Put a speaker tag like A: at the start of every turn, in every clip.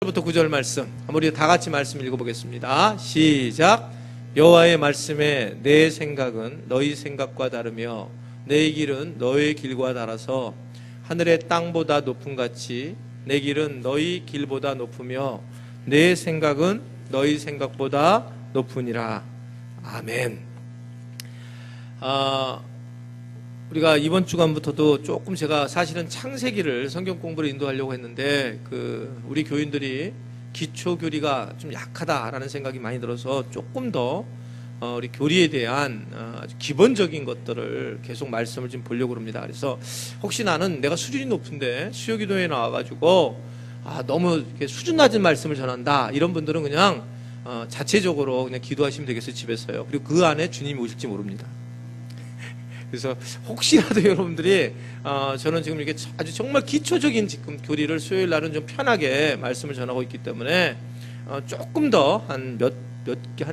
A: 1절부터 9절 말씀 한번 우리 다 같이 말씀 읽어보겠습니다. 시작. 여호와의 말씀에 내 생각은 너희 생각과 다르며 내 길은 너희 길과 달아서 하늘의 땅보다 높음 같이 내 길은 너희 길보다 높으며 내 생각은 너희 생각보다 높으니라. 아멘. 우리가 이번 주간부터도 조금 제가 사실은 창세기를 성경 공부를 인도하려고 했는데 우리 교인들이 기초 교리가 좀 약하다라는 생각이 많이 들어서 조금 더 우리 교리에 대한 아주 기본적인 것들을 계속 말씀을 좀 보려고 합니다. 그래서 혹시 나는 내가 수준이 높은데 수요기도에 나와가지고 너무 이렇게 수준 낮은 말씀을 전한다 이런 분들은 그냥 자체적으로 그냥 기도하시면 되겠어요. 집에서요. 그리고 그 안에 주님이 오실지 모릅니다. 그래서 혹시라도 여러분들이 저는 지금 이렇게 아주 정말 기초적인 지금 교리를 수요일 날은 좀 편하게 말씀을 전하고 있기 때문에 조금 더 한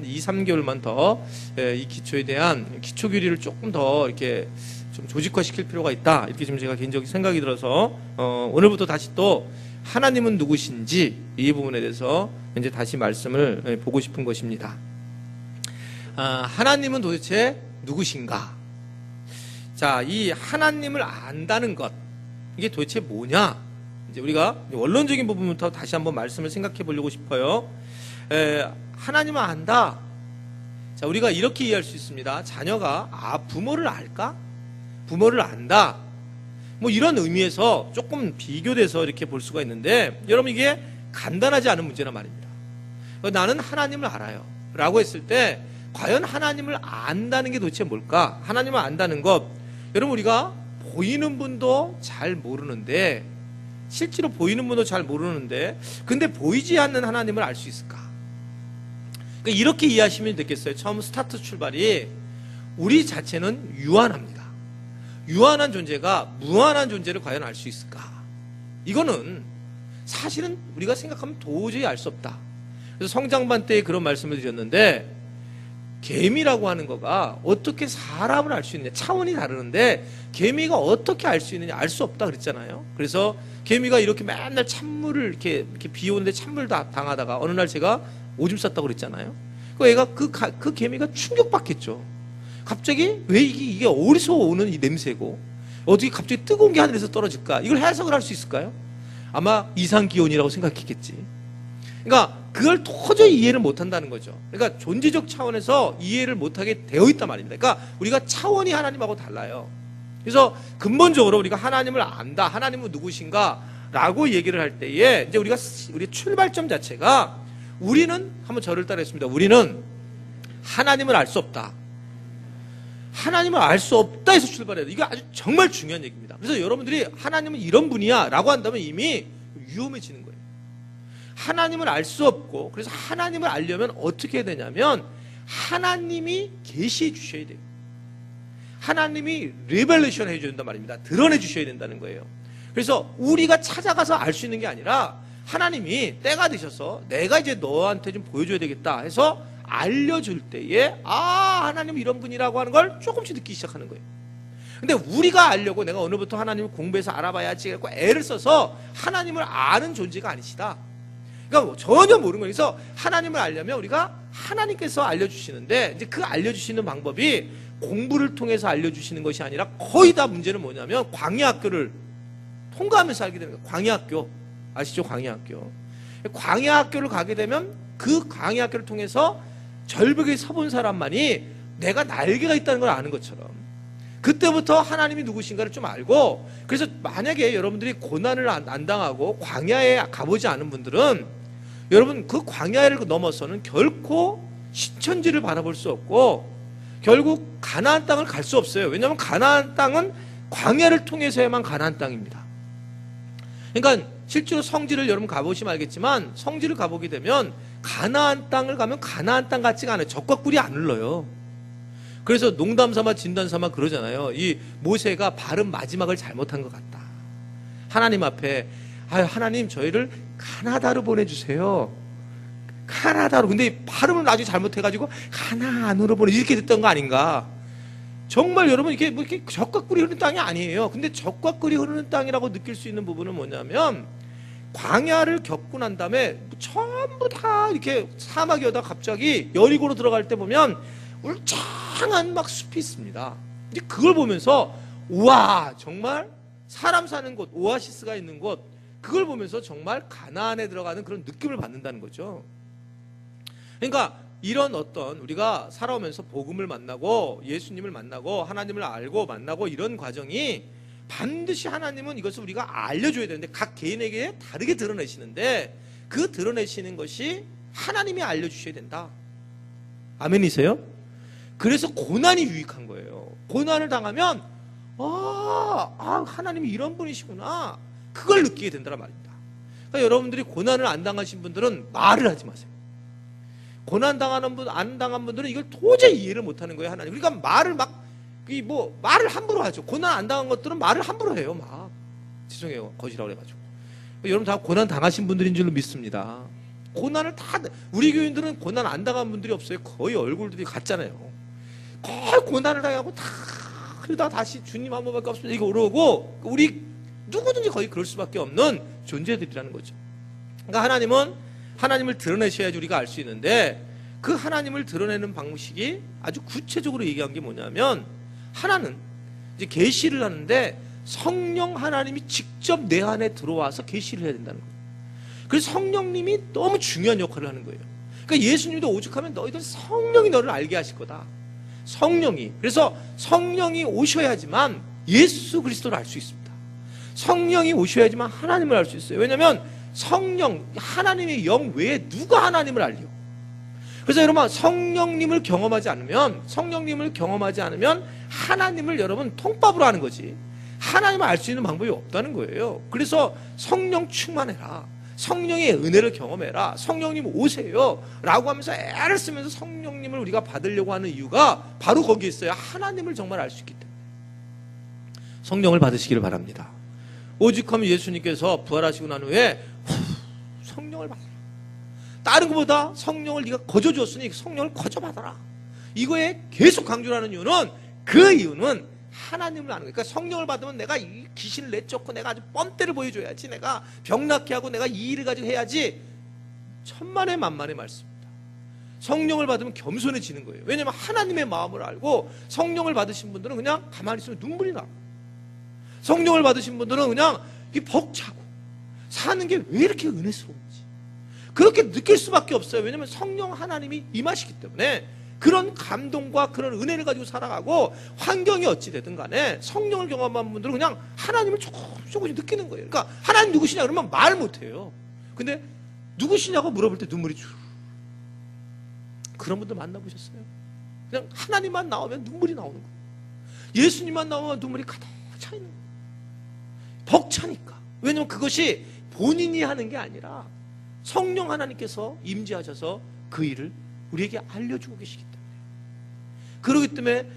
A: 2, 3개월만 더 이 기초에 대한 기초 교리를 조금 더 이렇게 좀 조직화시킬 필요가 있다. 이렇게 좀 제가 개인적인 생각이 들어서 오늘부터 다시 또 하나님은 누구신지 이 부분에 대해서 이제 다시 말씀을 보고 싶은 것입니다. 하나님은 도대체 누구신가? 자, 이 하나님을 안다는 것, 이게 도대체 뭐냐? 이제 우리가 원론적인 부분부터 다시 한번 말씀을 생각해 보려고 싶어요. 하나님을 안다. 자, 우리가 이렇게 이해할 수 있습니다. 자녀가, 부모를 알까? 부모를 안다. 뭐 이런 의미에서 조금 비교돼서 이렇게 볼 수가 있는데, 여러분 이게 간단하지 않은 문제란 말입니다. 나는 하나님을 알아요. 라고 했을 때, 과연 하나님을 안다는 게 도대체 뭘까? 하나님을 안다는 것, 여러분 우리가 보이는 분도 잘 모르는데 실제로 보이는 분도 잘 모르는데 근데 보이지 않는 하나님을 알 수 있을까? 그러니까 이렇게 이해하시면 되겠어요. 처음 스타트 출발이 우리 자체는 유한합니다. 유한한 존재가 무한한 존재를 과연 알 수 있을까? 이거는 사실은 우리가 생각하면 도저히 알 수 없다. 그래서 성장반 때에 그런 말씀을 드렸는데 개미라고 하는 거가 어떻게 사람을 알 수 있느냐 차원이 다르는데 개미가 어떻게 알 수 있느냐 알 수 없다 그랬잖아요. 그래서 개미가 이렇게 맨날 찬물을 이렇게 비 오는데 찬물 당하다가 어느 날 제가 오줌 쌌다고 그랬잖아요. 그 애가 그 개미가 충격받겠죠. 갑자기 왜 이게 어디서 오는 이 냄새고 어떻게 갑자기 뜨거운 게 하늘에서 떨어질까? 이걸 해석을 할 수 있을까요? 아마 이상기온이라고 생각했겠지. 그러니까 그걸 도저히 이해를 못한다는 거죠. 그러니까 존재적 차원에서 이해를 못하게 되어 있단 말입니다. 그러니까 우리가 차원이 하나님하고 달라요. 그래서 근본적으로 우리가 하나님을 안다, 하나님은 누구신가 라고 얘기를 할 때에 이제 우리 출발점 자체가 우리는 한번 저를 따라했습니다. 우리는 하나님을 알 수 없다. 하나님을 알 수 없다 해서 출발해야 돼. 이거 아주 정말 중요한 얘기입니다. 그래서 여러분들이 하나님은 이런 분이야 라고 한다면 이미 위험해지는 거예요. 하나님을 알 수 없고 그래서 하나님을 알려면 어떻게 해야 되냐면 하나님이 계시해 주셔야 돼요. 하나님이 리벨레이션 해줘야 된단 말입니다. 드러내 주셔야 된다는 거예요. 그래서 우리가 찾아가서 알 수 있는 게 아니라 하나님이 때가 되셔서 내가 이제 너한테 좀 보여줘야 되겠다 해서 알려줄 때에 하나님 이런 분이라고 하는 걸 조금씩 듣기 시작하는 거예요. 근데 우리가 알려고 내가 오늘부터 하나님을 공부해서 알아봐야지 하고 애를 써서 하나님을 아는 존재가 아니시다. 그러니까 전혀 모르는 거예요. 그래서 하나님을 알려면 우리가 하나님께서 알려주시는데 이제 그 알려주시는 방법이 공부를 통해서 알려주시는 것이 아니라 거의 다 문제는 뭐냐면 광야학교를 통과하면서 알게 되는 거예요. 광야학교 아시죠? 광야학교. 광야학교를 가게 되면 그 광야학교를 통해서 절벽에 서본 사람만이 내가 날개가 있다는 걸 아는 것처럼 그때부터 하나님이 누구신가를 좀 알고 그래서 만약에 여러분들이 고난을 안 당하고 광야에 가보지 않은 분들은 여러분 그 광야를 넘어서는 결코 신천지를 바라볼 수 없고 결국 가나안 땅을 갈 수 없어요. 왜냐하면 가나안 땅은 광야를 통해서야만 가나안 땅입니다. 그러니까 실제로 성지를 여러분 가보시면 알겠지만 성지를 가보게 되면 가나안 땅을 가면 가나안 땅 같지가 않아요. 적과 꿀이 안 흘러요. 그래서 농담삼아 진담삼아 그러잖아요. 이 모세가 발음 마지막을 잘못한 것 같다. 하나님 앞에 하나님 저희를 가나다로 보내주세요. 가나다로. 근데 발음을 나중에 잘못해가지고 가나안으로 이렇게 됐던 거 아닌가. 정말 여러분 이렇게 적과 꿀이 흐르는 땅이 아니에요. 근데 적과 꿀이 흐르는 땅이라고 느낄 수 있는 부분은 뭐냐면 광야를 겪고 난 다음에 전부 다 이렇게 사막이어다 갑자기 여리고로 들어갈 때 보면 울창한 막 숲이 있습니다. 근데 그걸 보면서 우와, 정말 사람 사는 곳, 오아시스가 있는 곳, 그걸 보면서 정말 가나안에 들어가는 그런 느낌을 받는다는 거죠. 그러니까 이런 어떤 우리가 살아오면서 복음을 만나고 예수님을 만나고 하나님을 알고 만나고 이런 과정이 반드시 하나님은 이것을 우리가 알려줘야 되는데 각 개인에게 다르게 드러내시는데 그 드러내시는 것이 하나님이 알려주셔야 된다. 아멘이세요? 그래서 고난이 유익한 거예요. 고난을 당하면 하나님이 이런 분이시구나, 그걸 느끼게 된다는 말입니다. 그러니까 여러분들이 고난을 안 당하신 분들은 말을 하지 마세요. 고난 당하는 분, 안 당한 분들은 이걸 도저히 이해를 못하는 거예요, 하나님. 그러니까 말을 말을 함부로 하죠. 고난 안 당한 것들은 말을 함부로 해요, 막. 죄송해요, 거지라고 그래가지고. 여러분 다 고난 당하신 분들인 줄로 믿습니다. 고난을 다, 우리 교인들은 고난 안 당한 분들이 없어요. 거의 얼굴들이 같잖아요. 거의 고난을 당하고 다 그러다 다시 주님 한 번밖에 없습니다 이거 오르고, 우리 누구든지 거의 그럴 수밖에 없는 존재들이라는 거죠. 그러니까 하나님은 하나님을 드러내셔야지 우리가 알 수 있는데, 그 하나님을 드러내는 방식이 아주 구체적으로 얘기한 게 뭐냐면, 하나는 이제 계시를 하는데 성령 하나님이 직접 내 안에 들어와서 계시를 해야 된다는 거예요. 그래서 성령님이 너무 중요한 역할을 하는 거예요. 그러니까 예수님도 오죽하면 너희들 성령이 너를 알게 하실 거다. 성령이. 그래서 성령이 오셔야지만 예수 그리스도를 알 수 있습니다. 성령이 오셔야지만 하나님을 알 수 있어요. 왜냐하면 성령, 하나님의 영 외에 누가 하나님을 알려? 그래서 여러분, 성령님을 경험하지 않으면 하나님을 여러분 통밥으로 하는 거지, 하나님을 알 수 있는 방법이 없다는 거예요. 그래서 성령 충만해라, 성령의 은혜를 경험해라, 성령님 오세요 라고 하면서 애를 쓰면서 성령님을 우리가 받으려고 하는 이유가 바로 거기에 있어요. 하나님을 정말 알 수 있기 때문에. 성령을 받으시기를 바랍니다. 오죽하면 예수님께서 부활하시고 난 후에 성령을 받아라, 다른 것보다 성령을 네가 거저 주었으니 성령을 거저 받아라, 이거에 계속 강조를 하는 이유는, 그 이유는 하나님을 아는 거예요. 그러니까 성령을 받으면 내가 이 귀신을 내쫓고 내가 아주 뻔때를 보여줘야지, 내가 병 낫게 하고 내가 이 일을 가지고 해야지, 천만의 만만의 말씀입니다. 성령을 받으면 겸손해지는 거예요. 왜냐하면 하나님의 마음을 알고, 성령을 받으신 분들은 그냥 가만히 있으면 눈물이 나. 성령을 받으신 분들은 그냥 벅차고 사는 게 왜 이렇게 은혜스러운지 그렇게 느낄 수밖에 없어요. 왜냐하면 성령 하나님이 임하시기 때문에 그런 감동과 그런 은혜를 가지고 살아가고, 환경이 어찌 되든 간에 성령을 경험한 분들은 그냥 하나님을 조금씩 느끼는 거예요. 그러니까 하나님 누구시냐 그러면 말 못해요. 근데 누구시냐고 물어볼 때 눈물이 쭉. 그런 분들 만나보셨어요? 그냥 하나님만 나오면 눈물이 나오는 거예요. 예수님만 나오면 눈물이 가득 차 있는 거예요. 벅차니까. 왜냐면 그것이 본인이 하는 게 아니라 성령 하나님께서 임재하셔서 그 일을 우리에게 알려주고 계시기 때문에. 그렇기 때문에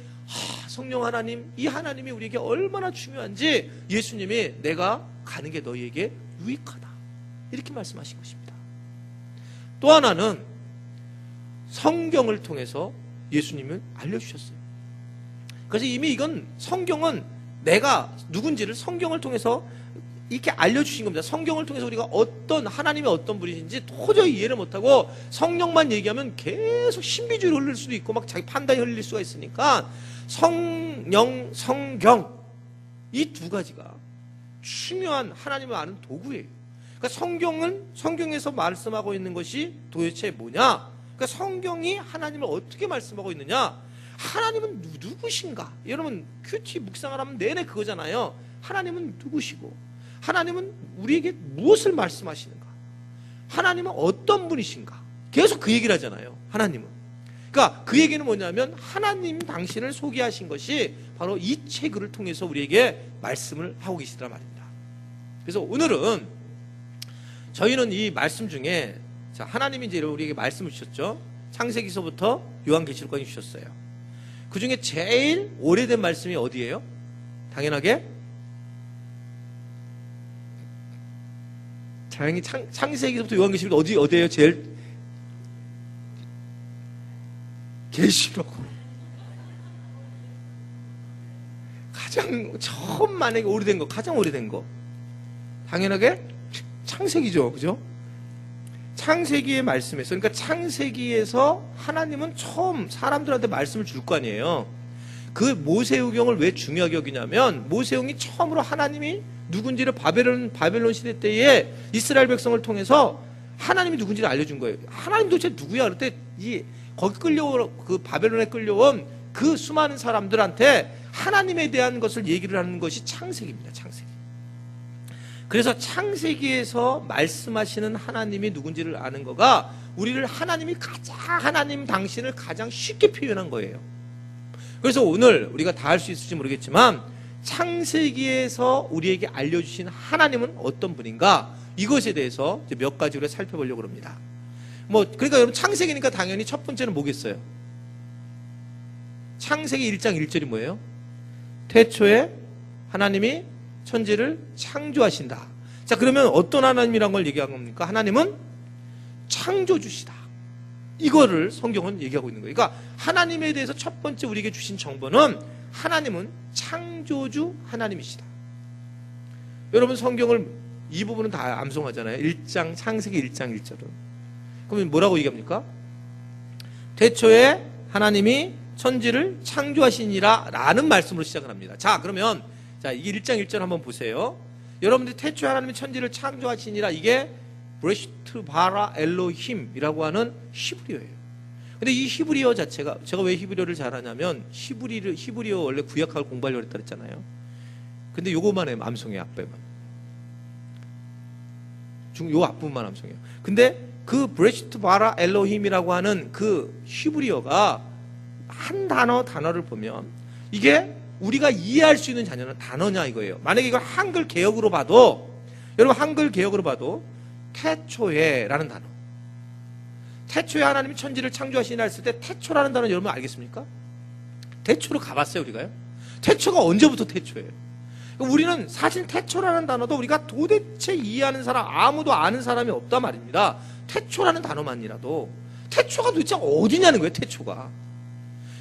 A: 성령 하나님, 이 하나님이 우리에게 얼마나 중요한지 예수님이 내가 가는 게 너희에게 유익하다, 이렇게 말씀하신 것입니다. 또 하나는 성경을 통해서 예수님을 알려주셨어요. 그래서 이미 이건, 성경은 내가 누군지를 성경을 통해서 이렇게 알려주신 겁니다. 성경을 통해서 우리가 어떤, 하나님이 어떤 분이신지 도저히 이해를 못하고 성령만 얘기하면 계속 신비주의로 흘릴 수도 있고 막 자기 판단이 흘릴 수가 있으니까 성령, 성경, 이 두 가지가 중요한 하나님을 아는 도구예요. 그러니까 성경에서 말씀하고 있는 것이 도대체 뭐냐? 그러니까 성경이 하나님을 어떻게 말씀하고 있느냐? 하나님은 누구신가? 여러분 큐티 묵상을 하면 내내 그거잖아요. 하나님은 누구시고, 하나님은 우리에게 무엇을 말씀하시는가, 하나님은 어떤 분이신가, 계속 그 얘기를 하잖아요. 하나님은. 그러니까 그 얘기는 뭐냐면, 하나님 당신을 소개하신 것이 바로 이 책을 통해서 우리에게 말씀을 하고 계시더란 말입니다. 그래서 오늘은 저희는 이 말씀 중에, 자, 하나님이 이제 우리에게 말씀을 주셨죠. 창세기서부터 요한계시록까지 주셨어요. 그 중에 제일 오래된 말씀이 어디예요? 당연하게 창세기서부터 요한계시록 어디예요? 제일 계시록. 가장 처음 만약에 오래된 거, 가장 오래된 거, 당연하게 창세기죠. 그죠? 창세기의 말씀에서, 그러니까 창세기에서 하나님은 처음 사람들한테 말씀을 줄 거 아니에요. 그 모세오경을 왜 중요하게 여기냐면, 모세오경이 처음으로 하나님이 누군지를 바벨론 시대 때에 이스라엘 백성을 통해서 하나님이 누군지를 알려준 거예요. 하나님 도대체 누구야? 그럴 때 거기 그 바벨론에 끌려온 그 수많은 사람들한테 하나님에 대한 것을 얘기를 하는 것이 창세기입니다. 창세기. 그래서 창세기에서 말씀하시는 하나님이 누군지를 아는 거가 우리를 하나님 당신을 가장 쉽게 표현한 거예요. 그래서 오늘 우리가 다 할 수 있을지 모르겠지만 창세기에서 우리에게 알려주신 하나님은 어떤 분인가, 이것에 대해서 몇 가지로 살펴보려고 합니다. 그러니까 여러분 창세기니까 당연히 첫 번째는 뭐겠어요? 창세기 1장 1절이 뭐예요? 태초에 하나님이 천지를 창조하신다. 자, 그러면 어떤 하나님이란 걸 얘기한 겁니까? 하나님은 창조주시다. 이거를 성경은 얘기하고 있는 거예요. 그러니까 하나님에 대해서 첫 번째 우리에게 주신 정보는 하나님은 창조주 하나님이시다. 여러분 성경을 이 부분은 다 암송하잖아요. 창세기 1장 1절은. 그러면 뭐라고 얘기합니까? 태초에 하나님이 천지를 창조하시니라 라는 말씀으로 시작을 합니다. 자, 그러면 이게 1장 1절 한번 보세요. 여러분들이 태초에 하나님이 천지를 창조하시니라, 이게 브레시트 바라 엘로힘이라고 하는 히브리어예요. 근데 이 히브리어 자체가, 제가 왜 히브리어를 잘하냐면 히브리어 원래 구약학을 공부하려고 했다 그랬잖아요. 근데 요거만 해요. 암송해요. 앞에만. 요 앞부분만 암송해요. 근데 그 브레시트 바라 엘로힘이라고 하는 그 히브리어가 한 단어를 보면 이게 우리가 이해할 수 있는 단어냐 이거예요. 만약에 이걸 한글 개역으로 봐도, 여러분 한글 개역으로 봐도 태초에라는 단어, 태초에 하나님이 천지를 창조하시니라 했을 때 태초라는 단어 여러분 알겠습니까? 태초로 가봤어요 우리가요? 태초가 언제부터 태초예요? 우리는 사실 태초라는 단어도 우리가 도대체 이해하는 사람, 아무도 아는 사람이 없단 말입니다. 태초라는 단어만이라도. 태초가 도대체 어디냐는 거예요. 태초가.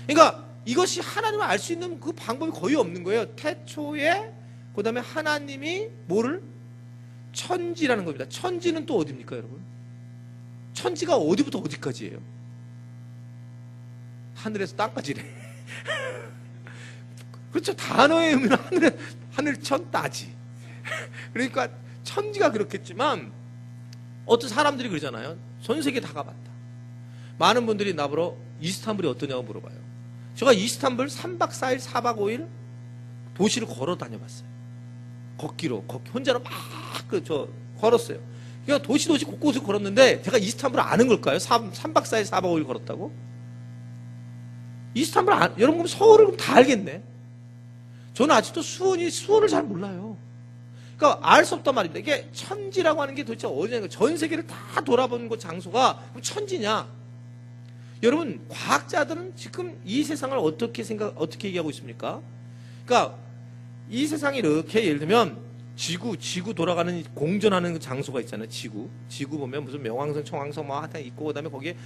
A: 그러니까 이것이 하나님을 알 수 있는 그 방법이 거의 없는 거예요. 태초에, 그 다음에 하나님이 뭐를? 천지라는 겁니다. 천지는 또 어디입니까 여러분? 천지가 어디부터 어디까지예요? 하늘에서 땅까지래. 그렇죠. 단어의 의미는 하늘, 천, 따지. 그러니까 천지가 그렇겠지만 어떤 사람들이 그러잖아요. 전 세계 다 가봤다. 많은 분들이 나보러 이스탄불이 어떠냐고 물어봐요. 제가 이스탄불 3박 4일 4박 5일 도시를 걸어 다녀봤어요. 걷기로 혼자로 막 걸었어요. 그러니까 도시 곳곳을 걸었는데 제가 이스탄불을 아는 걸까요? 3박 4일 4박 5일 걸었다고? 이스탄불 여러분 그럼 서울을 그럼 다 알겠네. 저는 아직도 수원을 잘 몰라요. 그러니까 알 수 없단 말입니다. 이게 천지라고 하는 게 도대체 어디냐니까. 전 세계를 다 돌아보는 그 장소가 그럼 천지냐? 여러분 과학자들은 지금 이 세상을 어떻게 얘기하고 있습니까? 그러니까 이 세상이 이렇게 예를 들면 지구 돌아가는 공전하는 그 장소가 있잖아요. 지구 보면 무슨 명왕성, 청왕성 뭐 하여튼 있고, 그다음에 거기에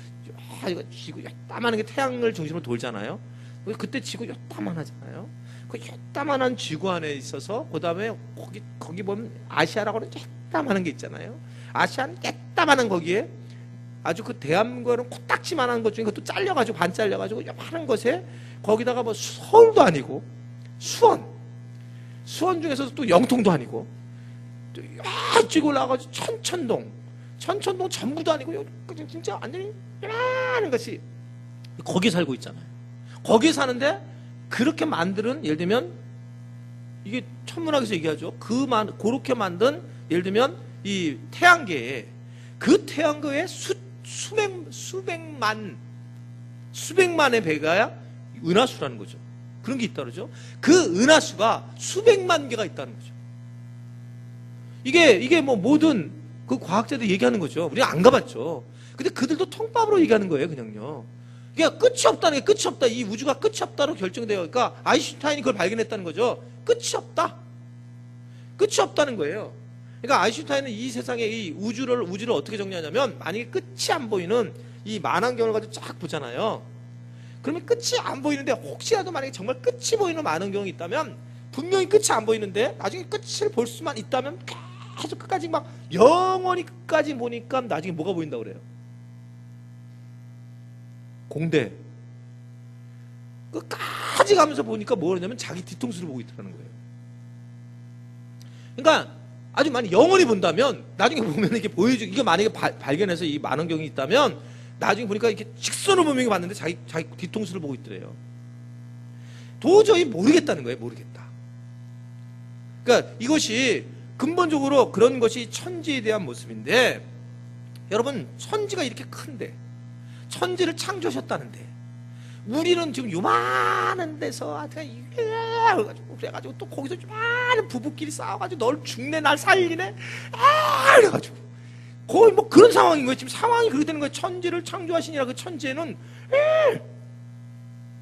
A: 이거 지구 요따만한 게 태양을 중심으로 돌잖아요. 그때 지구 요따만하잖아요. 그 요따만한 지구 안에 있어서 그다음에 거기 보면 아시아라고 하는 요따만한 게 있잖아요. 아시아는 요따만한 거기에 아주 그 대한민국은 코딱지만한 것 중에 그것도 잘려가지고 반 잘려가지고 요만한 것에 거기다가 뭐 서울도 아니고 수원 중에서도 또 영통도 아니고 또 이쪽 올라가가지고 천천동 전부도 아니고 진짜 완전히 요만한 것이 거기 살고 있잖아요. 거기 사는데 그렇게 만드는, 예를 들면 이게 천문학에서 얘기하죠. 그렇게 만든 예를 들면 이 태양계에, 그 태양계에 수백만의 배가 은하수라는 거죠. 그런 게 있다 그러죠. 그 은하수가 수백만 개가 있다는 거죠. 이게 뭐 모든 그 과학자들이 얘기하는 거죠. 우리가 안 가봤죠. 근데 그들도 통밥으로 얘기하는 거예요, 그냥요. 그러니까 끝이 없다는 게, 끝이 없다. 이 우주가 끝이 없다로 결정돼요. 그러니까 아인슈타인이 그걸 발견했다는 거죠. 끝이 없다. 끝이 없다는 거예요. 그러니까 아인슈타인은 이 세상의 이 우주를 어떻게 정리하냐면, 만약에 끝이 안 보이는 이 만환경을 가지고 쫙 보잖아요. 그러면 끝이 안 보이는데, 혹시라도 만약에 정말 끝이 보이는 만환경이 있다면, 분명히 끝이 안 보이는데 나중에 끝을 볼 수만 있다면 계속 끝까지 막 영원히 끝까지 보니까 나중에 뭐가 보인다고 그래요? 공대. 끝까지 가면서 보니까 뭐냐면 자기 뒤통수를 보고 있더라는 거예요. 그러니까 아주 많이 영원히 본다면 나중에 보면 이게 보여주, 이게 만약에 발견해서 이 만원경이 있다면 나중에 보니까 이렇게 직선으로 분명히 봤는데 자기 뒤통수를 보고 있더래요. 도저히 모르겠다는 거예요. 모르겠다. 그러니까 이것이 근본적으로 그런 것이 천지에 대한 모습인데, 여러분 천지가 이렇게 큰데 천지를 창조하셨다는데 우리는 지금 요만한 데서 그래가지고 또 거기서 요만한 부부끼리 싸워가지고 널 죽네 날 살리네 그래가지고 거의 뭐 그런 상황인 거예요. 지금 상황이 그렇게 되는 거예요. 천지를 창조하시니라 그 천지에는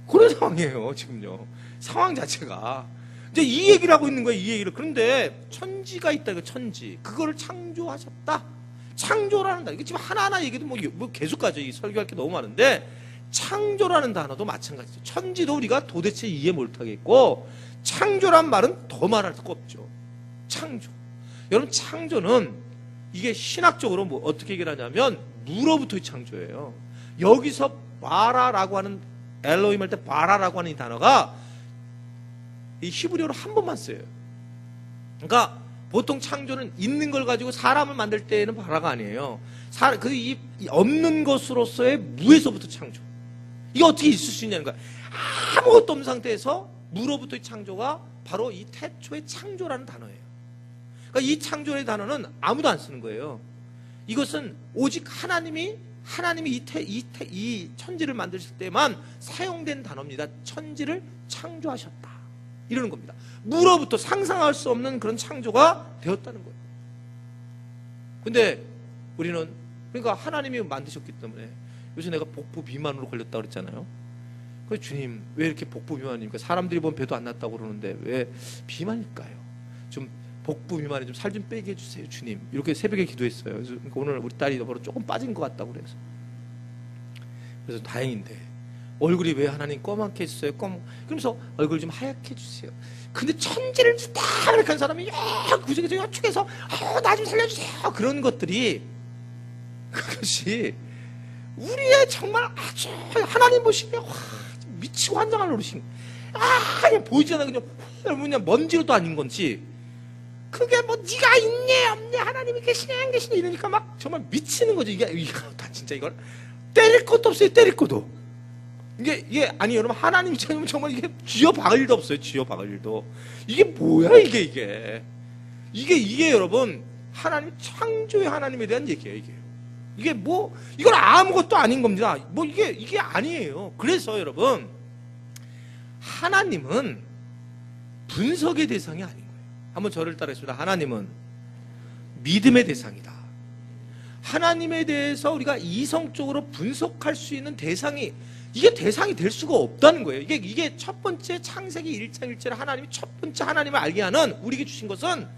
A: 그런 상황이에요. 지금요 상황 자체가 이제 이 얘기를 하고 있는 거예요. 이 얘기를. 그런데 천지가 있다. 그 천지 그거를 창조하셨다. 창조라는 단어, 이게 지금 하나하나 얘기도 뭐 계속 가죠. 이 설교할 게 너무 많은데 창조라는 단어도 마찬가지죠. 천지도 우리가 도대체 이해 못하겠고 창조란 말은 더 말할 수가 없죠. 창조. 여러분 창조는 이게 신학적으로 뭐 어떻게 얘기를 하냐면 무로부터의 창조예요. 여기서 바라라고 하는 엘로힘 할 때 바라라고 하는 이 단어가 이 히브리어로 한 번만 써요. 그러니까 보통 창조는 있는 걸 가지고 사람을 만들 때에는 바라가 아니에요. 이 없는 것으로서의 무에서부터 창조. 이게 어떻게 있을 수 있냐는 거야. 아무것도 없는 상태에서 무로부터의 창조가 바로 이 태초의 창조라는 단어예요. 그러니까 이 창조의 단어는 아무도 안 쓰는 거예요. 이것은 오직 하나님이 이 천지를 만드실 때만 사용된 단어입니다. 천지를 창조하셨다. 이러는 겁니다. 무로부터 상상할 수 없는 그런 창조가 되었다는 거예요. 근데 우리는 그러니까 하나님이 만드셨기 때문에 요새 내가 복부 비만으로 걸렸다고 그랬잖아요. 그래서 주님 왜 이렇게 복부 비만입니까? 사람들이 보면 배도 안 났다고 그러는데 왜 비만일까요? 좀 복부 비만에 좀 살 좀 빼게 해주세요 주님. 이렇게 새벽에 기도했어요. 그래서 오늘 우리 딸이 너보다 조금 빠진 것 같다고 그래서 다행인데 얼굴이 왜 하나님 검게 해주세요? 그러면서 얼굴 좀 하얗게 해주세요. 근데 천지를 다 이렇게 한 사람이 구석에서 여축해서 나 좀 살려주세요. 그런 것들이 그것이 우리의 정말 아주 하나님 보시면 미치고 환장할 노릇인 그냥 보이지 않아 그냥 먼지로도 아닌 건지 그게 뭐 네가 있네 없네 하나님이 계시네 안 계시네 이러니까 막 정말 미치는 거지. 이게 다 진짜 이걸 때릴 것도 없어요. 때릴 것도. 이게 아니 여러분 하나님이 정말 이게 쥐어 박을 일도 없어요. 쥐어 박을 일도. 이게 뭐야 이게 여러분 하나님 창조의 하나님에 대한 얘기예요. 이게 뭐 이건 아무것도 아닌 겁니다. 뭐 이게 아니에요. 그래서 여러분 하나님은 분석의 대상이 아닌 거예요. 한번 저를 따라했습니다. 하나님은 믿음의 대상이다. 하나님에 대해서 우리가 이성적으로 분석할 수 있는 대상이 이게 대상이 될 수가 없다는 거예요. 이게 첫 번째 창세기 1장 1절에 하나님이 첫 번째 하나님을 알게 하는 우리에게 주신 것은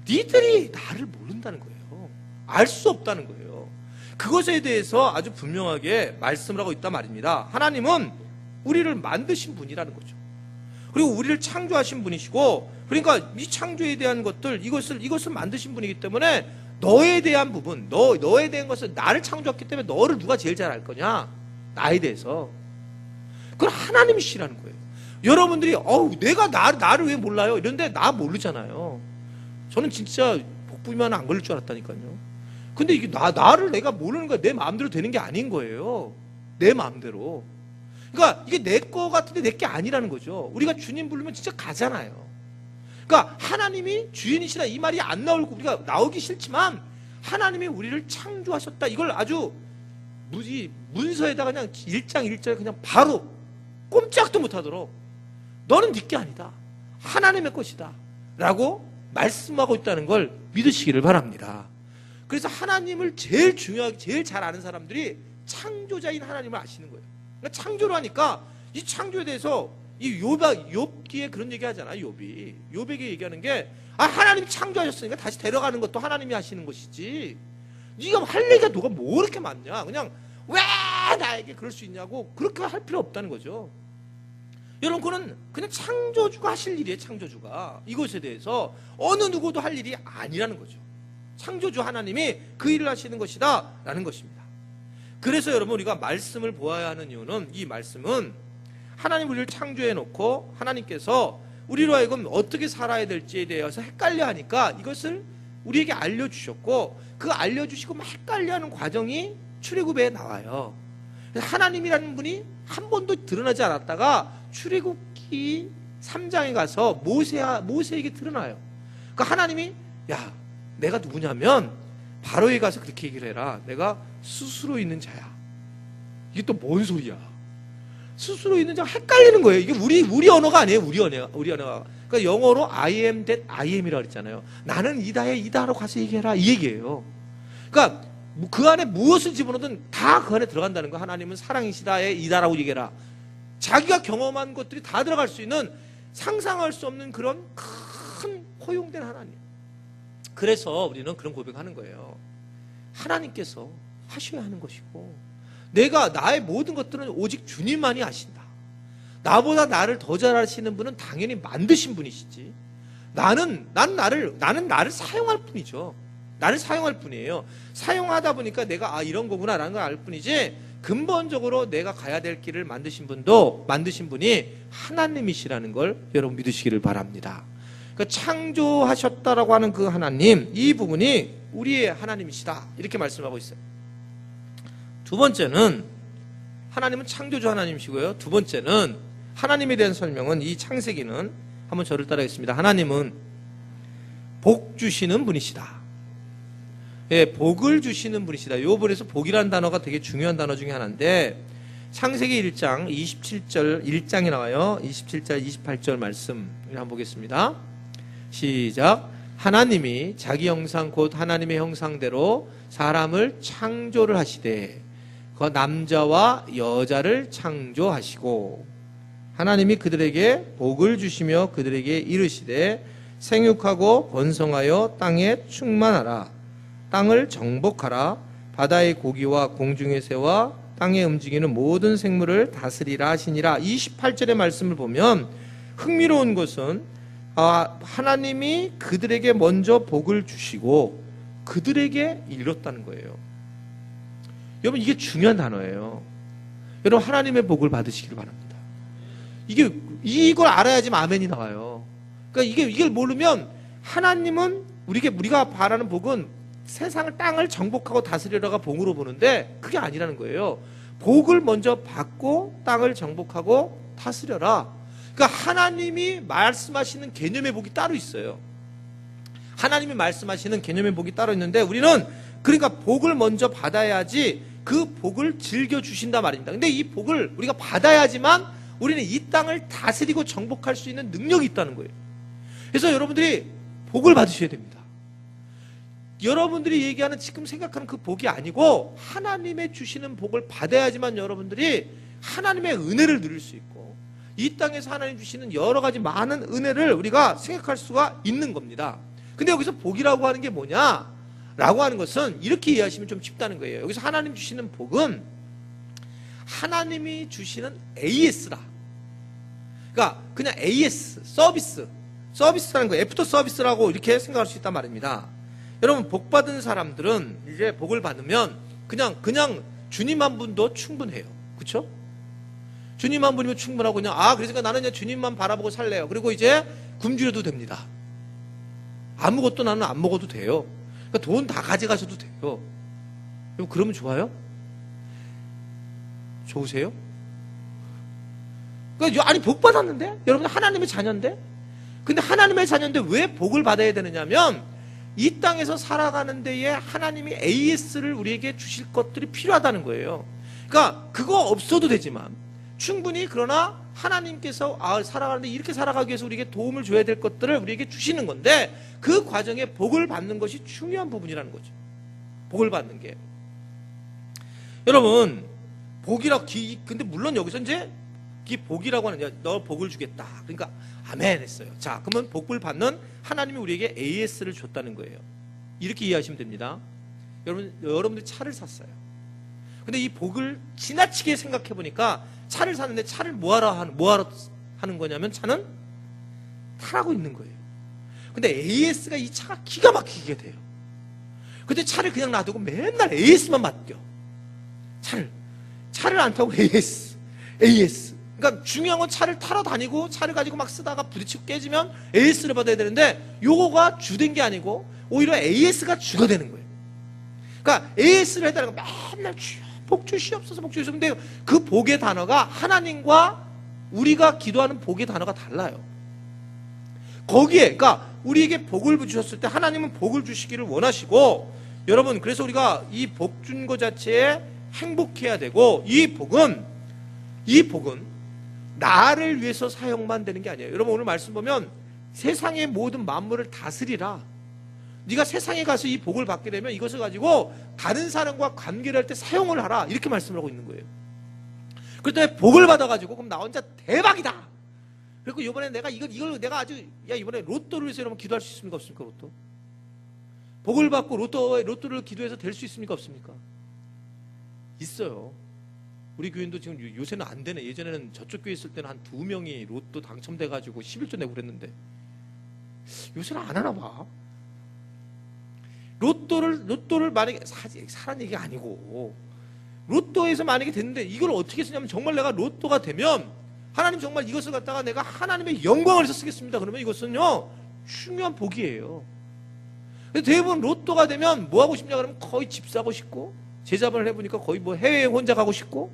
A: 니들이 나를 모른다는 거예요. 알 수 없다는 거예요. 그것에 대해서 아주 분명하게 말씀을 하고 있단 말입니다. 하나님은 우리를 만드신 분이라는 거죠. 그리고 우리를 창조하신 분이시고 그러니까 이 창조에 대한 것들 이것을 만드신 분이기 때문에 너에 대한 부분 너에 대한 것을 나를 창조했기 때문에 너를 누가 제일 잘 알 거냐? 나에 대해서. 그건 하나님이시라는 거예요. 여러분들이 내가 나를 왜 몰라요? 이런데 나 모르잖아요. 저는 진짜 복부 비만 안 걸릴 줄 알았다니까요. 근데 이게 나를 내가 모르는 거야. 내 마음대로 되는 게 아닌 거예요. 내 마음대로. 그러니까 이게 내 거 같은데 내 게 아니라는 거죠. 우리가 주님 부르면 진짜 가잖아요. 그러니까 하나님이 주인이시다 이 말이 안 나오고 우리가 나오기 싫지만 하나님이 우리를 창조하셨다. 이걸 아주 문서에다가 그냥 1장 1절에 그냥 바로 꼼짝도 못하도록 너는 네 게 아니다. 하나님의 것이다. 라고 말씀하고 있다는 걸 믿으시기를 바랍니다. 그래서 하나님을 제일 중요하게 제일 잘 아는 사람들이 창조자인 하나님을 아시는 거예요. 그러니까 창조를 하니까 이 창조에 대해서 이 욥기에 그런 얘기 하잖아요. 욥에게 얘기하는 게 하나님이 창조하셨으니까 다시 데려가는 것도 하나님이 하시는 것이지 네가 할 얘기가 뭐 이렇게 많냐. 그냥 왜 나에게 그럴 수 있냐고 그렇게 할 필요 없다는 거죠. 여러분 그냥 창조주가 하실 일이에요. 창조주가 이것에 대해서 어느 누구도 할 일이 아니라는 거죠. 창조주 하나님이 그 일을 하시는 것이다 라는 것입니다. 그래서 여러분 우리가 말씀을 보아야 하는 이유는 이 말씀은 하나님 우리를 창조해 놓고 하나님께서 우리로 하여금 어떻게 살아야 될지에 대해서 헷갈려 하니까 이것을 우리에게 알려주셨고 그 알려주시고 막 헷갈려하는 과정이 출애굽에 나와요. 하나님이라는 분이 한 번도 드러나지 않았다가 출애굽기 3장에 가서 모세에게 드러나요. 그러니까 하나님이 야 내가 누구냐면 바로에 가서 그렇게 얘기를 해라. 내가 스스로 있는 자야. 이게 또 뭔 소리야? 스스로 있는 자가 헷갈리는 거예요. 이게 우리 언어가 아니에요. 우리 언어가. 그러니까 영어로 I am that I am이라고 그랬잖아요. 나는 이다에 이다로 가서 얘기해라. 이 얘기예요. 그러니까 그 안에 무엇을 집어넣든 다 그 안에 들어간다는 거. 하나님은 사랑이시다에 이다라고 얘기해라. 자기가 경험한 것들이 다 들어갈 수 있는 상상할 수 없는 그런 큰 허용된 하나님. 그래서 우리는 그런 고백하는 거예요. 하나님께서 하셔야 하는 것이고 나의 모든 것들은 오직 주님만이 아신다. 나보다 나를 더 잘 아시는 분은 당연히 만드신 분이시지. 나는 나를 사용할 뿐이죠. 나를 사용할 뿐이에요. 사용하다 보니까 내가 이런 거구나 라는 걸 알 뿐이지 근본적으로 내가 가야 될 길을 만드신 분이 하나님이시라는 걸 여러분 믿으시기를 바랍니다. 그러니까 창조하셨다라고 하는 그 하나님, 이 부분이 우리의 하나님이시다 이렇게 말씀하고 있어요. 두 번째는 하나님은 창조주 하나님이시고요. 두 번째는 하나님에 대한 설명은 이 창세기는 한번 저를 따라하겠습니다. 하나님은 복 주시는 분이시다. 예, 복을 주시는 분이시다. 요 부분에서 복이라는 단어가 되게 중요한 단어 중에 하나인데 창세기 1장 27절 1장에 나와요. 27절 28절 말씀 한번 보겠습니다. 시작. 하나님이 자기 형상 곧 하나님의 형상대로 사람을 창조를 하시되 그 남자와 여자를 창조하시고 하나님이 그들에게 복을 주시며 그들에게 이르시되 생육하고 번성하여 땅에 충만하라. 땅을 정복하라. 바다의 고기와 공중의 새와 땅에 움직이는 모든 생물을 다스리라 하시니라. 28절의 말씀을 보면 흥미로운 것은 하나님이 그들에게 먼저 복을 주시고 그들에게 이뤘다는 거예요. 여러분 이게 중요한 단어예요. 여러분 하나님의 복을 받으시기를 바랍니다. 이걸 알아야지만 아멘이 나와요. 그러니까 이걸 모르면 하나님은 우리가 바라는 복은 세상을 땅을 정복하고 다스리려가 복으로 보는데 그게 아니라는 거예요. 복을 먼저 받고 땅을 정복하고 다스려라. 그러니까 하나님이 말씀하시는 개념의 복이 따로 있어요. 하나님이 말씀하시는 개념의 복이 따로 있는데 우리는 그러니까 복을 먼저 받아야지 그 복을 즐겨주신다 말입니다. 근데 이 복을 우리가 받아야지만 우리는 이 땅을 다스리고 정복할 수 있는 능력이 있다는 거예요. 그래서 여러분들이 복을 받으셔야 됩니다. 여러분들이 얘기하는 지금 생각하는 그 복이 아니고 하나님의 주시는 복을 받아야지만 여러분들이 하나님의 은혜를 누릴 수 있고 이 땅에서 하나님 주시는 여러 가지 많은 은혜를 우리가 생각할 수가 있는 겁니다. 근데 여기서 복이라고 하는 게 뭐냐? 라고 하는 것은 이렇게 이해하시면 좀 쉽다는 거예요. 여기서 하나님 주시는 복은 하나님이 주시는 AS라. 그러니까 그냥 AS, 서비스라는 거예요. 애프터 서비스라고 이렇게 생각할 수 있단 말입니다. 여러분 복 받은 사람들은 이제 복을 받으면 그냥 주님 한 분도 충분해요. 그렇죠? 주님 한 분이면 충분하고 그냥 그러니까 나는 그냥 주님만 바라보고 살래요. 그리고 이제 굶주려도 됩니다. 아무것도 나는 안 먹어도 돼요. 그러니까 돈 다 가져가셔도 돼요. 여러분 그러면 좋아요? 좋으세요? 그러니까 아니 복 받았는데? 여러분 하나님의 자녀인데? 근데 하나님의 자녀인데 왜 복을 받아야 되느냐면 이 땅에서 살아가는 데에 하나님이 AS를 우리에게 주실 것들이 필요하다는 거예요. 그러니까 그거 없어도 되지만 충분히 그러나 하나님께서 살아가는데 이렇게 살아가기 위해서 우리에게 도움을 줘야 될 것들을 우리에게 주시는 건데 그 과정에 복을 받는 것이 중요한 부분이라는 거죠. 복을 받는 게. 여러분 근데 물론 여기서 이제 이 복이라고 하는 너 복을 주겠다. 그러니까 아멘 했어요. 자, 그러면 복을 받는 하나님이 우리에게 AS를 줬다는 거예요. 이렇게 이해하시면 됩니다. 여러분들이 차를 샀어요. 근데 이 복을 지나치게 생각해 보니까 차를 샀는데 차를 뭐하러 하는 거냐면 차는 타라고 있는 거예요. 근데 AS가 이 차가 기가 막히게 돼요. 근데 차를 그냥 놔두고 맨날 AS만 맡겨. 차를 안 타고 AS. 그러니까 중요한 건 차를 타러 다니고 차를 가지고 막 쓰다가 부딪히고 깨지면 AS를 받아야 되는데 요거가 주된 게 아니고 오히려 AS가 주가 되는 거예요. 그러니까 AS를 해달라고 맨날 복주시옵소서 복주시옵소서. 근데 그 복의 단어가 하나님과 우리가 기도하는 복의 단어가 달라요. 거기에 그러니까 우리에게 복을 주셨을 때 하나님은 복을 주시기를 원하시고, 여러분 그래서 우리가 이 복 준 것 자체에 행복해야 되고, 이 복은 나를 위해서 사용만 되는 게 아니에요. 여러분 오늘 말씀 보면 세상의 모든 만물을 다스리라. 네가 세상에 가서 이 복을 받게 되면 이것을 가지고 다른 사람과 관계를 할 때 사용을 하라, 이렇게 말씀을 하고 있는 거예요. 그때 복을 받아가지고 그럼 나 혼자 대박이다. 그리고 이번에 내가 이걸 내가 아주 이번에 로또를 위해서 여러분 기도할 수 있습니까 없습니까? 로또 복을 받고 로또를 기도해서 될 수 있습니까 없습니까? 있어요. 우리 교인도 지금 요새는 안 되네. 예전에는 저쪽 교회 있을 때는 한 2명이 로또 당첨돼가지고 11조 내고 그랬는데 요새는 안 하나 봐. 로또를 만약에 사란 얘기가 아니고, 로또에서 만약에 됐는데 이걸 어떻게 쓰냐면, 정말 내가 로또가 되면 하나님 정말 이것을 갖다가 내가 하나님의 영광을 위해서 쓰겠습니다. 그러면 이것은요 중요한 복이에요. 대부분 로또가 되면 뭐 하고 싶냐 그러면 거의 집 사고 싶고, 제자반을 해보니까 거의 뭐 해외에 혼자 가고 싶고,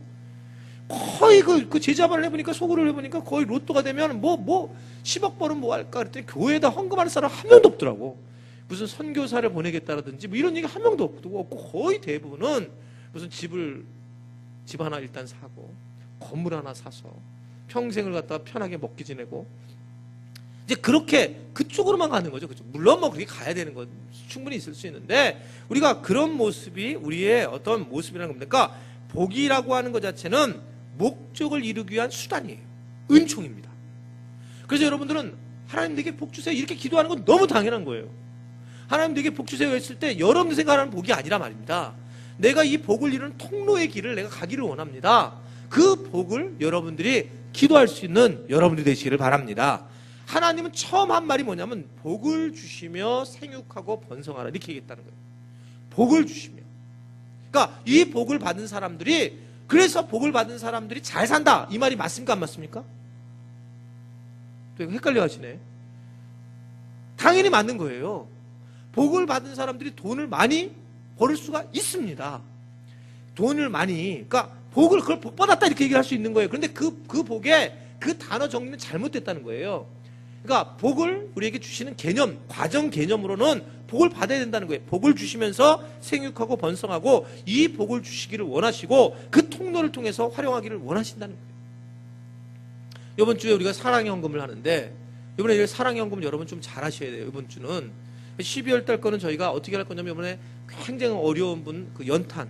A: 거의 그 제자반을 해보니까 소구를 해보니까 거의 로또가 되면 뭐 10억 벌은 뭐 할까 그랬더니 교회에다 헌금하는 사람 한 명도 없더라고. 무슨 선교사를 보내겠다라든지 뭐 이런 얘기 한 명도 없고, 거의 대부분은 무슨 집 하나 일단 사고 건물 하나 사서 평생을 갖다가 편하게 먹기 지내고, 이제 그렇게 그쪽으로만 가는 거죠. 그렇죠? 물론 뭐 그렇게 가야 되는 건 충분히 있을 수 있는데, 우리가 그런 모습이 우리의 어떤 모습이라는 겁니다. 그러니까 복이라고 하는 것 자체는 목적을 이루기 위한 수단이에요. 은총입니다. 그래서 여러분들은 하나님 내게 복 주세요 이렇게 기도하는 건 너무 당연한 거예요. 하나님 내게 복 주세요 했을 때 여러분들 생각하는 복이 아니라 말입니다. 내가 이 복을 이루는 통로의 길을 내가 가기를 원합니다. 그 복을 여러분들이 기도할 수 있는 여러분들이 되시기를 바랍니다. 하나님은 처음 한 말이 뭐냐면 복을 주시며 생육하고 번성하라, 이렇게 얘기했다는 거예요. 복을 주시며. 그러니까 이 복을 받은 사람들이, 그래서 복을 받은 사람들이 잘 산다, 이 말이 맞습니까 안 맞습니까? 또 이거 헷갈려 하시네. 당연히 맞는 거예요. 복을 받은 사람들이 돈을 많이 벌을 수가 있습니다. 돈을 많이, 그러니까 그걸 복 받았다 이렇게 얘기를 할 수 있는 거예요. 그런데 그 복에 그 단어 정리는 잘못됐다는 거예요. 그러니까 복을 우리에게 주시는 개념, 과정 개념으로는 복을 받아야 된다는 거예요. 복을 주시면서 생육하고 번성하고 이 복을 주시기를 원하시고 그 통로를 통해서 활용하기를 원하신다는 거예요. 이번 주에 우리가 사랑연금을 하는데, 이번에 사랑연금 여러분 좀 잘 하셔야 돼요. 이번 주는 12월 달 거는 저희가 어떻게 할 거냐면, 이번에 굉장히 어려운 분 그 연탄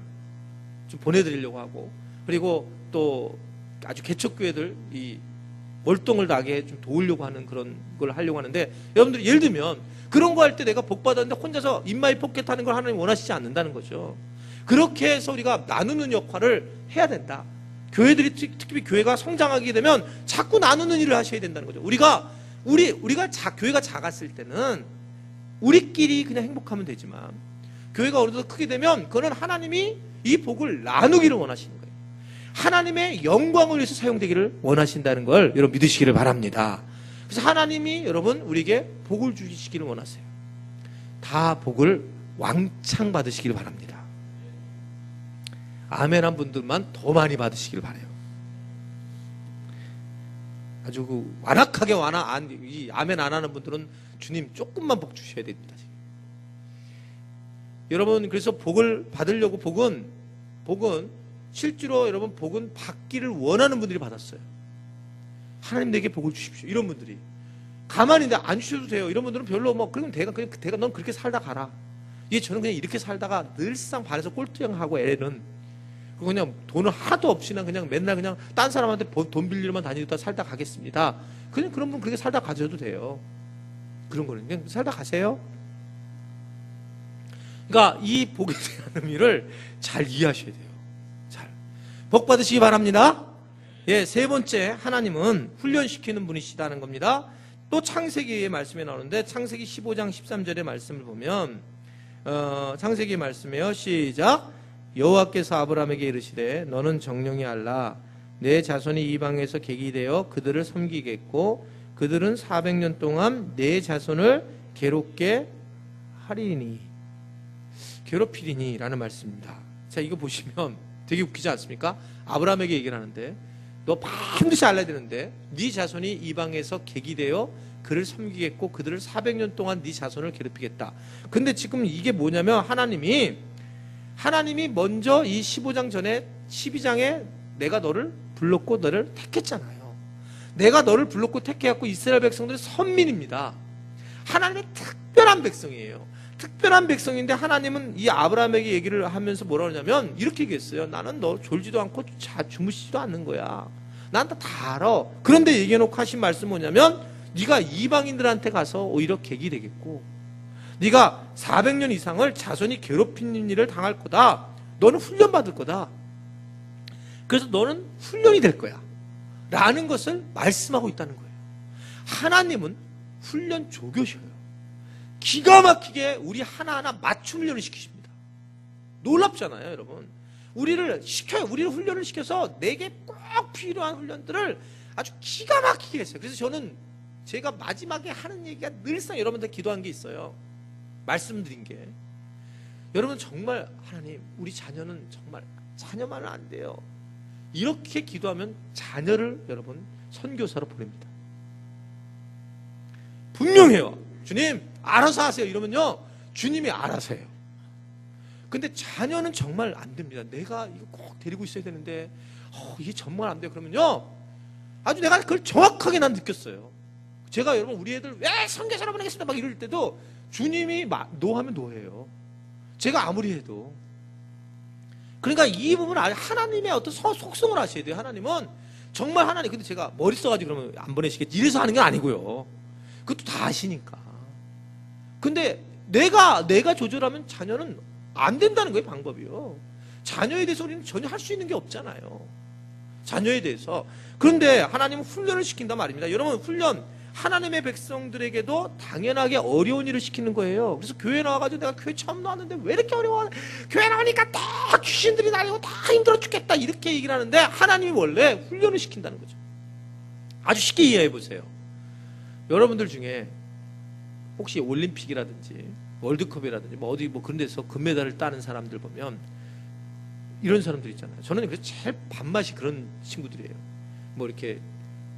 A: 좀 보내드리려고 하고, 그리고 또 아주 개척교회들 이 월동을 나게 좀 도우려고 하는 그런 걸 하려고 하는데, 여러분들이 예를 들면 그런 거 할 때 내가 복 받았는데 혼자서 인마이 포켓 하는 걸 하나님 원하시지 않는다는 거죠. 그렇게 해서 우리가 나누는 역할을 해야 된다. 교회들이, 특히 교회가 성장하게 되면 자꾸 나누는 일을 하셔야 된다는 거죠. 우리가 교회가 작았을 때는 우리끼리 그냥 행복하면 되지만, 교회가 어느 정도 크게 되면 그거는 하나님이 이 복을 나누기를 원하시는 거예요. 하나님의 영광을 위해서 사용되기를 원하신다는 걸 여러분 믿으시기를 바랍니다. 그래서 하나님이 여러분 우리에게 복을 주시기를 원하세요. 다 복을 왕창 받으시기를 바랍니다. 아멘한 분들만 더 많이 받으시기를 바라요. 아주 완악하게 이 아멘 안 하는 분들은 주님 조금만 복 주셔야 됩니다. 여러분 그래서 복을 받으려고, 복은 실제로 여러분 복은 받기를 원하는 분들이 받았어요. 하나님 내게 복을 주십시오, 이런 분들이. 가만히 안 주셔도 돼요, 이런 분들은 별로 그럼 대가 넌 그렇게 살다 가라. 저는 그냥 이렇게 살다가 늘상 반에서 꼴뚜영하고 애는 그냥 돈을 하도 없이나 그냥 맨날 그냥 딴 사람한테 돈 빌리러만 다니다 살다 가겠습니다. 그냥 그런 분 그렇게 살다 가셔도 돼요. 그런 거는 그냥 살다 가세요. 그러니까 이 복에 대한 의미를 잘 이해하셔야 돼요. 복 받으시기 바랍니다. 세 번째, 하나님은 훈련시키는 분이시다는 겁니다. 또 창세기의 말씀에 나오는데, 창세기 15장 13절의 말씀을 보면 창세기 말씀이에요. 시작. 여호와께서 아브라함에게 이르시되 너는 정령이 알라. 내 자손이 이방에서 객이 되어 그들을 섬기겠고 그들은 400년 동안 내 자손을 괴롭게 하리니 괴롭히리니 라는 말씀입니다. 자, 이거 보시면 되게 웃기지 않습니까? 아브라함에게 얘기를 하는데 너 반드시 알아야 되는데 네 자손이 이방에서 객이 되어 그를 섬기겠고 그들을 400년 동안 네 자손을 괴롭히겠다. 근데 지금 이게 뭐냐면 하나님이 먼저 이 15장 전에 12장에 내가 너를 불렀고 너를 택했잖아요. 내가 너를 불렀고 택해갖고 이스라엘 백성들이 선민입니다. 하나님의 특별한 백성이에요. 특별한 백성인데 하나님은 이 아브라함에게 얘기를 하면서 뭐라 그러냐면 이렇게 얘기했어요. 나는 너 졸지도 않고 주무시지도 않는 거야. 난 다 알아. 그런데 얘기해놓고 하신 말씀 뭐냐면 네가 이방인들한테 가서 오히려 객이 되겠고 네가 400년 이상을 자손이 괴롭히는 일을 당할 거다. 너는 훈련받을 거다. 그래서 너는 훈련이 될 거야 라는 것을 말씀하고 있다는 거예요. 하나님은 훈련 조교셔요. 기가 막히게 우리 하나하나 맞춤 훈련을 시키십니다. 놀랍잖아요, 여러분. 우리를 훈련을 시켜서 내게 꼭 필요한 훈련들을 아주 기가 막히게 했어요. 그래서 저는 제가 마지막에 하는 얘기가 늘상 여러분들 기도한 게 있어요. 말씀드린 게. 여러분 정말 하나님, 우리 자녀는 정말 자녀만은 안 돼요. 이렇게 기도하면 자녀를 여러분 선교사로 보냅니다. 분명해요. 주님 알아서 하세요 이러면요 주님이 알아서 해요. 근데 자녀는 정말 안 됩니다. 내가 이거 꼭 데리고 있어야 되는데 이게 정말 안 돼요. 그러면요 아주 내가 그걸 정확하게 난 느꼈어요. 제가 여러분 우리 애들 왜 선교사로 보내겠습니다 막 이럴 때도 주님이 노하면 노해요. 제가 아무리 해도. 그러니까 이 부분은 하나님의 어떤 속성을 아셔야 돼요. 하나님은 정말 하나님. 근데 제가 머리 써가지고 그러면 안 보내시겠지 이래서 하는 게 아니고요. 그것도 다 아시니까. 근데 내가 조절하면 자녀는 안 된다는 거예요. 방법이요. 자녀에 대해서 우리는 전혀 할 수 있는 게 없잖아요. 자녀에 대해서. 그런데 하나님은 훈련을 시킨단 말입니다. 여러분 훈련 하나님의 백성들에게도 당연하게 어려운 일을 시키는 거예요. 그래서 교회 나와가지고 내가 교회 처음 나왔는데 왜 이렇게 어려워? 교회 나오니까 다 귀신들이 날리고 다 힘들어 죽겠다 이렇게 얘기를 하는데 하나님이 원래 훈련을 시킨다는 거죠. 아주 쉽게 이해해 보세요. 여러분들 중에 혹시 올림픽이라든지 월드컵이라든지 뭐 어디 뭐 그런 데서 금메달을 따는 사람들 보면 이런 사람들 있잖아요. 저는 그래서 제일 밥맛이 그런 친구들이에요. 뭐 이렇게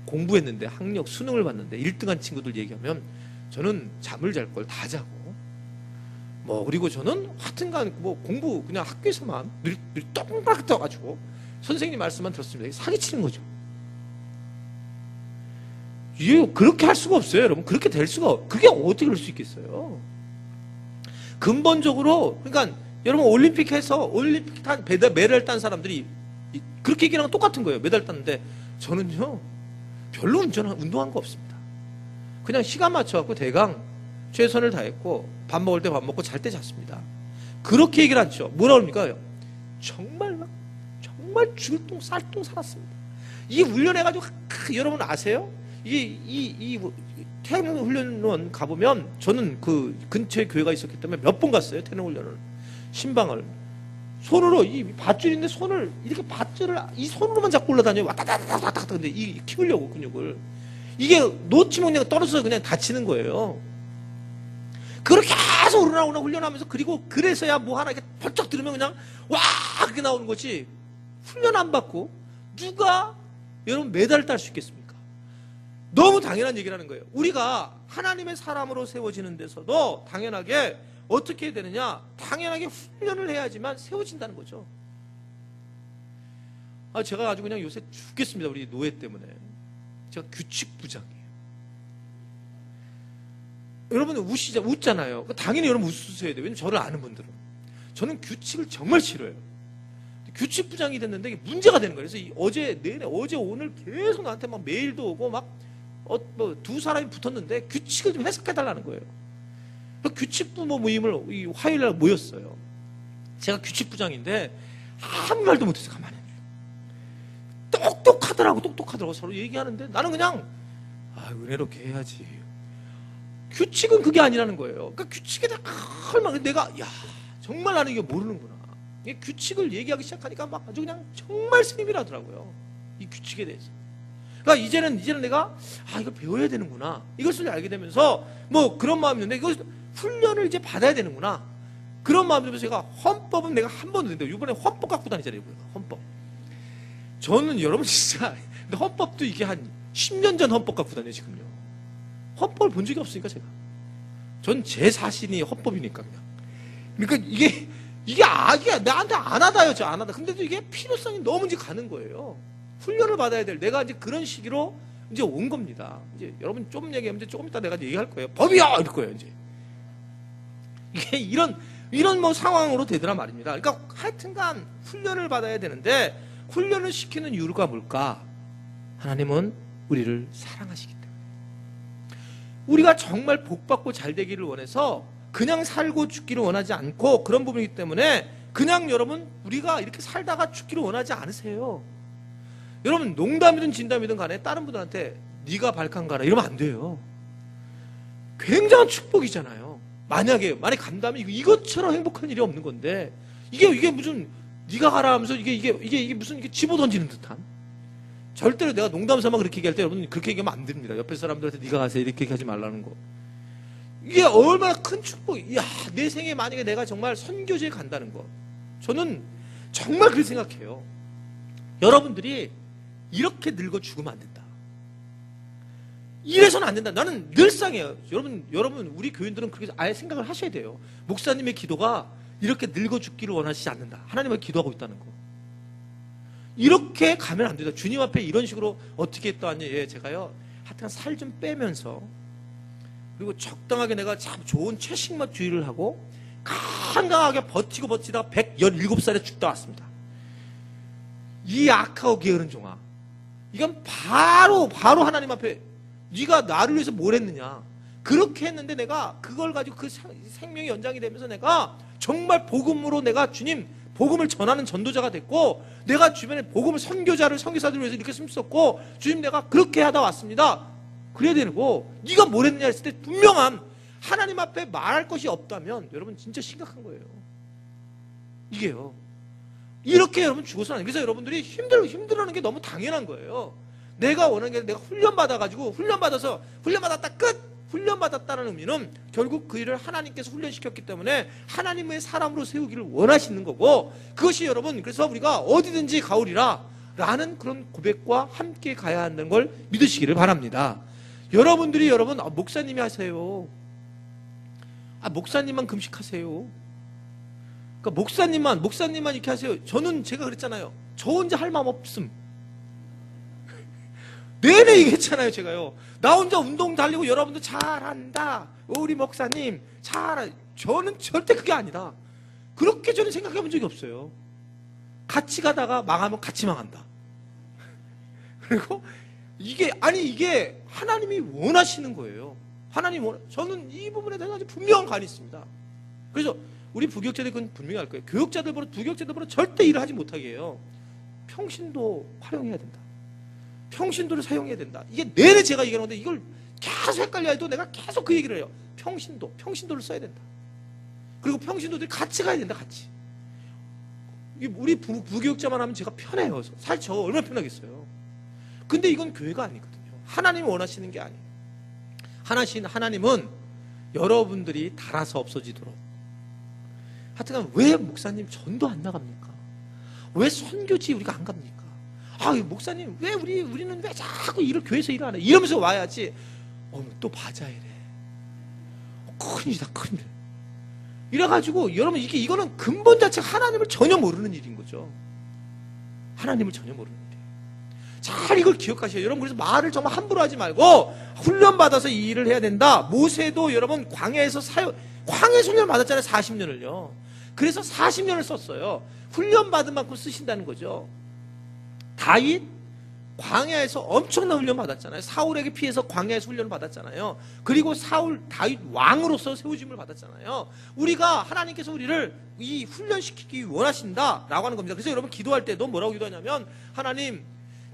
A: 공부했는데 학력 수능을 봤는데 1등한 친구들 얘기하면 저는 잠을 잘 걸 다 자고 뭐 그리고 저는 하여튼간 뭐 공부 그냥 학교에서만 늘 똥그랗게 떠가지고 선생님 말씀만 들었습니다. 사기치는 거죠. 이게 그렇게 할 수가 없어요, 여러분. 그렇게 될 수가 그게 어떻게 그럴 수 있겠어요? 근본적으로 그러니까 여러분 올림픽에서 올림픽 메달 딴 사람들이 그렇게 얘기하는 건 똑같은 거예요. 메달 땄는데 저는요 별로 운동한 거 없습니다. 그냥 시간 맞춰갖고 대강 최선을 다했고 밥 먹을 때 밥 먹고 잘 때 잤습니다. 그렇게 얘기를 하죠. 뭐라 그럽니까? 정말 죽을 똥 쌀똥 살았습니다. 이 훈련해가지고 여러분 아세요? 이 태능훈련원 가보면 저는 그 근처에 교회가 있었기 때문에 몇 번 갔어요. 태능훈련을 신방을 손으로 이 밧줄인데 손을 이렇게 밧줄을 이 손으로만 잡고 올라다녀요. 왔다다다다다. 근데 이 키우려고 근육을 이게 놓치면 그냥 떨어져서 그냥 다치는 거예요. 그렇게 계속 오르나오나 훈련하면서 그래서야 뭐 하나 이렇게 번쩍 들으면 그냥 와 그게 나오는 거지. 훈련 안 받고 누가 여러분 메달을 딸 수 있겠습니까? 너무 당연한 얘기를 하는 거예요. 우리가 하나님의 사람으로 세워지는 데서도 당연하게 어떻게 해야 되느냐? 당연하게 훈련을 해야지만 세워진다는 거죠. 제가 아주 그냥 요새 죽겠습니다. 우리 노예 때문에. 제가 규칙부장이에요. 여러분 웃잖아요. 당연히 여러분 웃으셔야 돼요. 왜냐면 저를 아는 분들은. 저는 규칙을 정말 싫어요. 규칙부장이 됐는데 이게 문제가 되는 거예요. 그래서 어제 오늘 계속 나한테 막 메일도 오고 막 두 사람이 붙었는데 규칙을 좀 해석해달라는 거예요. 규칙부모 모임을 화요일날 모였어요. 제가 규칙부장인데 아무 말도 못해서 가만히 똑똑하더라고 서로 얘기하는데 나는 그냥 은혜롭게 해야지. 규칙은 그게 아니라는 거예요. 그러니까 규칙에 대해 얼마나 내가 야 정말 나는 이게 모르는구나. 이게 규칙을 얘기하기 시작하니까 막 아주 그냥 정말 스님이라더라고요. 이 규칙에 대해서. 그러니까 이제는 내가 이걸 배워야 되는구나. 이것을 알게 되면서 뭐 그런 마음이 있는데 이걸 훈련을 이제 받아야 되는구나. 그런 마음이 들면서 제가 헌법은 내가 한 번도 된다. 이번에 헌법 갖고 다니잖아요. 헌법. 저는 여러분 진짜 근데 헌법도 이게 한 10년 전 헌법 갖고 다녀요 지금요. 헌법을 본 적이 없으니까 제가. 전 제 자신이 헌법이니까 그냥. 그러니까 이게 나한테 안 하다요. 저 안 하다. 근데도 이게 필요성이 너무 이제 가는 거예요. 훈련을 받아야 될 내가 이제 그런 시기로 이제 온 겁니다. 이제 여러분 좀 얘기하면 이제 조금 이따 내가 얘기할 거예요. 법이야! 이럴 거예요, 이제. 이게 이런 뭐 상황으로 되더란 말입니다. 그러니까 하여튼간 훈련을 받아야 되는데 훈련을 시키는 이유가 뭘까? 하나님은 우리를 사랑하시기 때문에. 우리가 정말 복받고 잘 되기를 원해서 그냥 살고 죽기를 원하지 않고 그런 부분이기 때문에 그냥 여러분 우리가 이렇게 살다가 죽기를 원하지 않으세요. 여러분 농담이든 진담이든 간에 다른 분들한테 네가 발칸 가라 이러면 안 돼요. 굉장한 축복이잖아요. 만약에 간다면 이것처럼 행복한 일이 없는 건데 이게 무슨 네가 가라 하면서 이게 무슨 이게 집어 던지는 듯한. 절대로 내가 농담 삼아 그렇게 얘기할 때 여러분 그렇게 얘기하면 안 됩니다. 옆에 사람들한테 네가 가세요 이렇게 얘기하지 말라는 거. 이게 얼마나 큰 축복이야. 내 생에 만약에 내가 정말 선교지에 간다는 거. 저는 정말 그렇게 생각해요. 여러분들이 이렇게 늙어 죽으면 안 된다. 이래서는 안 된다. 나는 늘상이에요. 여러분 우리 교인들은 그렇게 아예 생각을 하셔야 돼요. 목사님의 기도가 이렇게 늙어 죽기를 원하시지 않는다. 하나님을 기도하고 있다는 거. 이렇게 가면 안 된다. 주님 앞에 이런 식으로 어떻게 했더니 제가요 하여튼 살 좀 빼면서 그리고 적당하게 내가 참 좋은 채식맛주의를 하고 강강하게 버티다가 117살에 죽다 왔습니다. 이 악하고 게으른 종아. 이건 바로 하나님 앞에 네가 나를 위해서 뭘 했느냐. 그렇게 했는데 내가 그걸 가지고 그 생명이 연장이 되면서 내가 정말 복음으로 내가 주님 복음을 전하는 전도자가 됐고 내가 주변에 복음을 선교사들을 위해서 이렇게 숨었고 주님 내가 그렇게 하다 왔습니다. 그래야 되고 네가 뭘 했느냐 했을 때 분명한 하나님 앞에 말할 것이 없다면 여러분 진짜 심각한 거예요. 이게요. 이렇게 여러분 죽어서는 안 돼요. 그래서 여러분들이 힘들어하는 게 너무 당연한 거예요. 내가 원하는 게 내가 훈련받았다 끝! 훈련받았다는 의미는 결국 그 일을 하나님께서 훈련시켰기 때문에 하나님의 사람으로 세우기를 원하시는 거고 그것이 여러분 그래서 우리가 어디든지 가오리라 라는 그런 고백과 함께 가야 한다는 걸 믿으시기를 바랍니다. 여러분들이 목사님이 하세요. 목사님만 금식하세요. 그러니까 목사님만 이렇게 하세요. 제가 그랬잖아요. 저 혼자 할 마음 없음. 내내 얘기했잖아요, 제가요. 나 혼자 운동 달리고 여러분들 잘한다. 우리 목사님 저는 절대 그게 아니다. 그렇게 저는 생각해 본 적이 없어요. 같이 가다가 망하면 같이 망한다. 그리고 이게 하나님이 원하시는 거예요. 저는 이 부분에 대해서 아주 분명한 간이 있습니다. 그래서 우리 부교육자들 그건 분명히 알 거예요. 부교육자들보다 절대 일을 하지 못하게 해요. 평신도 활용해야 된다. 평신도를 사용해야 된다. 이게 내내 제가 얘기하는데 이걸 계속 헷갈려 해도 내가 계속 그 얘기를 해요. 평신도를 써야 된다. 그리고 평신도들이 같이 가야 된다. 같이. 우리 부교육자만 하면 제가 편해요. 사실 저 얼마나 편하겠어요. 근데 이건 교회가 아니거든요. 하나님이 원하시는 게 아니에요. 하나님은 여러분들이 달아서 없어지도록. 하여튼 왜 목사님 전도 안 나갑니까? 왜 선교지 우리가 안 갑니까? 목사님 왜 우리는 왜 자꾸 교회에서 일을 안 해? 이러면서 와야지. 또 바자이래. 큰일이다 큰일. 이래가지고 여러분 이거는 근본 자체가 하나님을 전혀 모르는 일인 거죠. 하나님을 전혀 모르는 일이에요. 잘 이걸 기억하셔요. 여러분 그래서 말을 정말 함부로 하지 말고 훈련받아서 이 일을 해야 된다. 모세도 여러분 광야에서 훈련 받았잖아요. 40년을요. 그래서 40년을 썼어요. 훈련받은 만큼 쓰신다는 거죠. 다윗 광야에서 엄청난 훈련 받았잖아요. 사울에게 피해서 광야에서 훈련을 받았잖아요. 그리고 다윗 왕으로서 세우심을 받았잖아요. 우리가 하나님께서 우리를 이 훈련시키기 원하신다라고 하는 겁니다. 그래서 여러분 기도할 때도 뭐라고 기도하냐면 하나님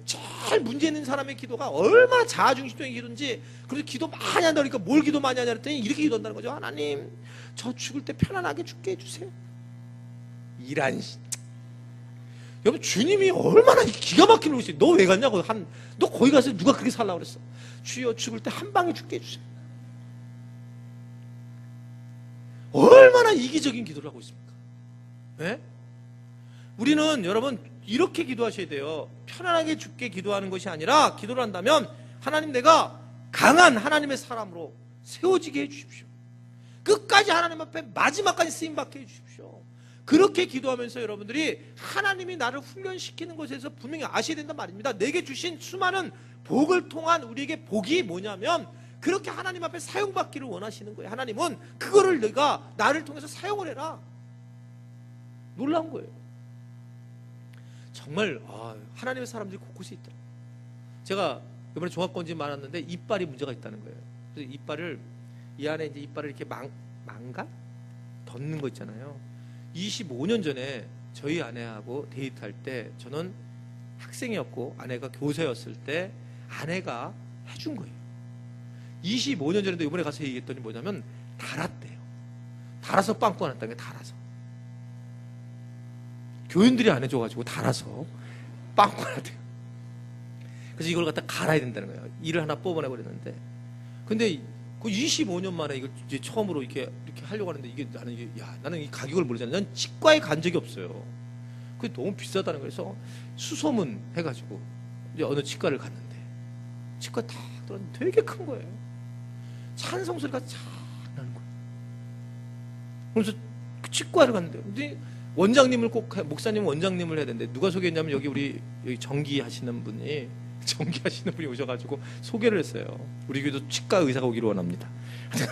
A: 제일 문제 있는 사람의 기도가 얼마나 자아중심적인 기도인지. 그래서 기도 많이 한다 그러니까 뭘 기도 많이 하냐 그랬더니 이렇게 기도한다는 거죠. 하나님, 저 죽을 때 편안하게 죽게 해주세요. 이란 여러분, 주님이 얼마나 기가 막힌 것이, 너 왜 갔냐고. 너 거기 가서 누가 그렇게 살라고 그랬어. 주여, 죽을 때 한 방에 죽게 해주세요. 얼마나 이기적인 기도를 하고 있습니까? 네? 우리는 여러분 이렇게 기도하셔야 돼요. 편안하게 죽게 기도하는 것이 아니라, 기도를 한다면 하나님, 내가 강한 하나님의 사람으로 세워지게 해주십시오. 끝까지 하나님 앞에 마지막까지 쓰임받게 해주십시오. 그렇게 기도하면서 여러분들이 하나님이 나를 훈련시키는 것에서 분명히 아셔야 된단 말입니다. 내게 주신 수많은 복을 통한 우리에게 복이 뭐냐면, 그렇게 하나님 앞에 사용받기를 원하시는 거예요. 하나님은 그거를 내가 나를 통해서 사용을 해라. 놀라운 거예요. 정말 하나님의 사람들이 곳곳에 있다. 제가 이번에 종합건진 많았는데 이빨이 문제가 있다는 거예요. 그래서 이 안에 이제 이빨을 이렇게 망가 덧는 거 있잖아요. 25년 전에 저희 아내하고 데이트할 때, 저는 학생이었고 아내가 교사였을 때 아내가 해준 거예요. 25년 전에도 이번에 가서 얘기했더니 뭐냐면 달았대요. 달아서 빵 꺼놨다는 게, 달아서. 교인들이 안 해줘가지고 달아서 빵 꺼놨대요. 그래서 이걸 갖다 갈아야 된다는 거예요. 이를 하나 뽑아내버렸는데, 근데 그 25년 만에 이걸 이제 처음으로 이렇게 하려고 하는데, 나는 이 가격을 모르잖아요. 난 치과에 간 적이 없어요. 그게 너무 비싸다는 거예요. 그래서 수소문 해가지고 이제 어느 치과를 갔는데, 치과 딱 들었는데 되게 큰 거예요. 찬성 소리가 쫙 나는 거예요. 그래서 그 치과를 갔는데, 근데 원장님을 목사님 원장님을 해야 되는데, 누가 소개했냐면 여기 전기하시는 분이 오셔가지고 소개를 했어요. 우리 교회도 치과 의사가 오기를 원합니다. 근데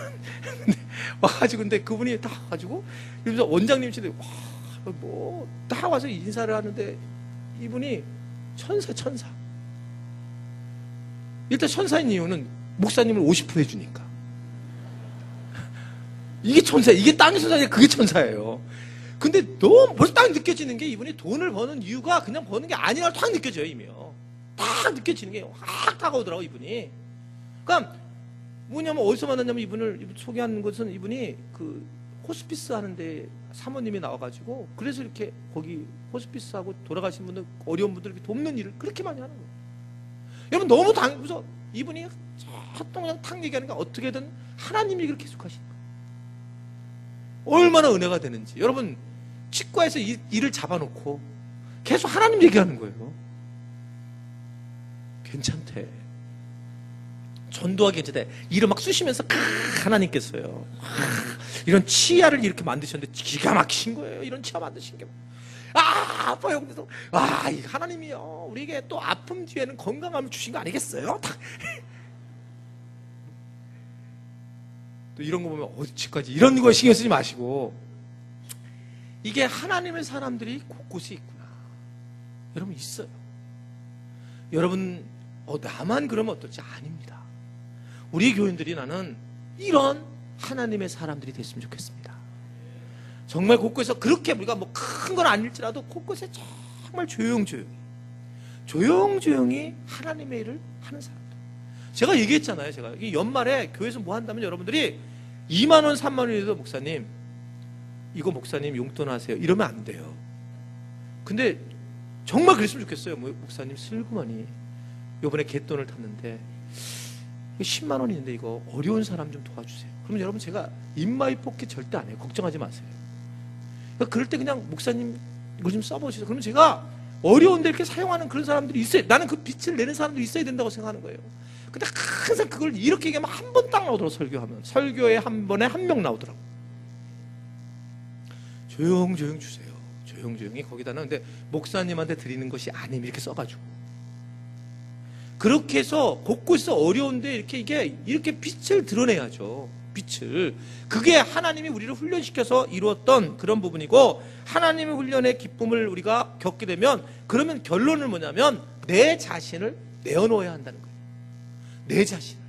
A: 와가지고, 근데 그분이 딱 와가지고, 그래서 원장님 씨도 딱 와서 인사를 하는데, 이분이 천사. 일단 천사인 이유는 목사님을 50% 해주니까. 이게 천사예요. 이게 땅에서 사는 그게 천사예요. 근데 너무 벌써 딱 느껴지는 게, 이분이 돈을 버는 이유가 그냥 버는 게 아니라 딱 느껴져요. 이미요. 딱 느껴지는 게 확 다가오더라고, 이분이. 그러니까 뭐냐면, 어디서 만났냐면, 이분을 소개하는 것은, 이분이 그 호스피스 하는데 사모님이 나와가지고, 그래서 이렇게 거기 호스피스하고 돌아가신 분들, 어려운 분들 이렇게 돕는 일을 그렇게 많이 하는 거예요. 여러분, 너무 그래서 이분이 그냥 탁 얘기하는 게, 어떻게든 하나님이 그렇게 계속 하시는 거예요. 얼마나 은혜가 되는지. 여러분, 치과에서 일을 잡아놓고 계속 하나님 얘기하는 거예요. 괜찮대. 전도하기 괜찮대. 일을 막 쑤시면서 하나님께서요, 이런 치아를 이렇게 만드셨는데 기가 막히신 거예요. 이런 치아 만드신 게. 아파요. 그래서 이 하나님이요, 우리에게 또 아픔 뒤에는 건강함을 주신 거 아니겠어요? 또 이런 거 보면 어디까지 이런 거에 신경 쓰지 마시고, 이게 하나님의 사람들이 곳곳에 있구나. 여러분, 있어요. 여러분, 나만 그러면 어떨지. 아닙니다. 우리 교인들이, 나는 이런 하나님의 사람들이 됐으면 좋겠습니다. 정말 곳곳에서, 그렇게 우리가 뭐 큰 건 아닐지라도 곳곳에 정말 조용조용히 하나님의 일을 하는 사람들. 제가 얘기했잖아요. 제가 이 연말에 교회에서 뭐 한다면, 여러분들이 2만 원, 3만 원이라도, 목사님 이거 목사님 용돈 하세요, 이러면 안 돼요. 근데 정말 그랬으면 좋겠어요. 목사님 슬그머니 요번에 갯돈을 탔는데 10만 원인데 이거 어려운 사람 좀 도와주세요. 그러면 여러분, 제가 입마이 뽑기 절대 안 해요. 걱정하지 마세요. 그러니까 그럴 때 그냥, 목사님 이거 좀 써보시죠. 그러면 제가 어려운데 이렇게 사용하는 그런 사람들이 있어요. 나는 그 빛을 내는 사람들이 있어야 된다고 생각하는 거예요. 근데 항상 그걸 이렇게 얘기하면 한 번 딱 나오더라고. 설교하면 설교에 한 번에 한 명 나오더라고. 조용조용 주세요. 조용조용히. 거기다는 근데 목사님한테 드리는 것이 아님 이렇게 써가지고, 그렇게 해서 곳곳에서 어려운데 이렇게 빛을 드러내야죠. 빛을. 그게 하나님이 우리를 훈련시켜서 이루었던 그런 부분이고, 하나님의 훈련의 기쁨을 우리가 겪게 되면, 그러면 결론은 뭐냐면, 내 자신을 내어놓아야 한다는 거예요. 내 자신을.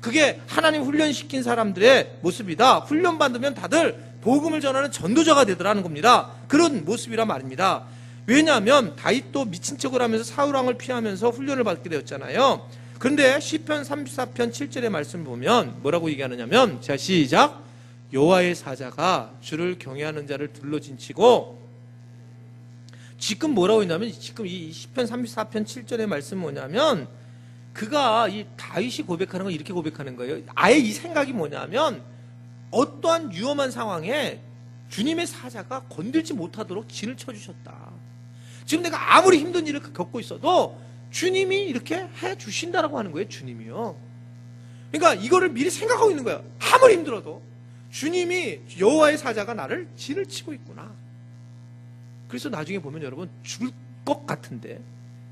A: 그게 하나님 훈련시킨 사람들의 모습이다. 훈련받으면 다들 복음을 전하는 전도자가 되더라는 겁니다. 그런 모습이란 말입니다. 왜냐하면 다윗도 미친 척을 하면서 사울왕을 피하면서 훈련을 받게 되었잖아요. 그런데 시편 34편 7절의 말씀을 보면 뭐라고 얘기하느냐면, 자 시작. 여호와의 사자가 주를 경외하는 자를 둘러진치고, 지금 뭐라고 했냐면, 지금 이 시편 34편 7절의 말씀은 뭐냐면, 그가 이 다윗이 고백하는 건 이렇게 고백하는 거예요. 아예 이 생각이 뭐냐면, 어떠한 위험한 상황에 주님의 사자가 건들지 못하도록 진을 쳐주셨다. 지금 내가 아무리 힘든 일을 겪고 있어도 주님이 이렇게 해주신다라고 하는 거예요. 주님이요. 그러니까 이거를 미리 생각하고 있는 거예요. 아무리 힘들어도 주님이, 여호와의 사자가 나를 진을 치고 있구나. 그래서 나중에 보면 여러분, 죽을 것 같은데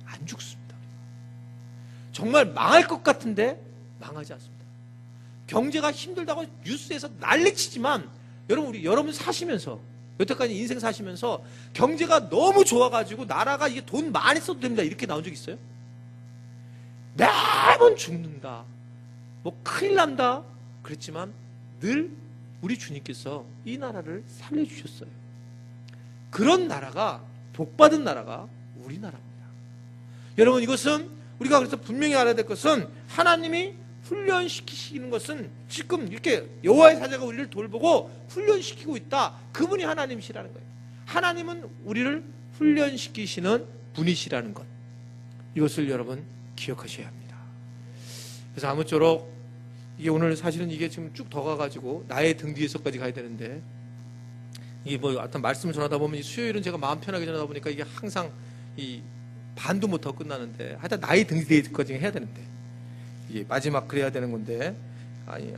A: 안 죽습니다. 정말 망할 것 같은데 망하지 않습니다. 경제가 힘들다고 뉴스에서 난리치지만, 여러분 사시면서, 여태까지 인생 사시면서 경제가 너무 좋아가지고 나라가 이게 돈 많이 써도 됩니다, 이렇게 나온 적 있어요? 매번 죽는다, 뭐 큰일 난다 그랬지만 늘 우리 주님께서 이 나라를 살려주셨어요. 그런 나라가, 복받은 나라가 우리나라입니다. 여러분, 이것은 우리가 그래서 분명히 알아야 될 것은, 하나님이 훈련시키시는 것은 지금 이렇게 여호와의 사자가 우리를 돌보고 훈련시키고 있다. 그분이 하나님이시라는 거예요. 하나님은 우리를 훈련시키시는 분이시라는 것, 이것을 여러분 기억하셔야 합니다. 그래서 아무쪼록 이게 오늘 사실은 이게 지금 쭉 더 가가지고 나의 등 뒤에서까지 가야 되는데, 이게 뭐 어떤 말씀을 전하다 보면 이 수요일은 제가 마음 편하게 전하다 보니까 이게 항상 이 반도 못하고 끝나는데, 하여튼 나의 등 뒤에까지 해야 되는데, 이게 마지막 그래야 되는 건데, 아니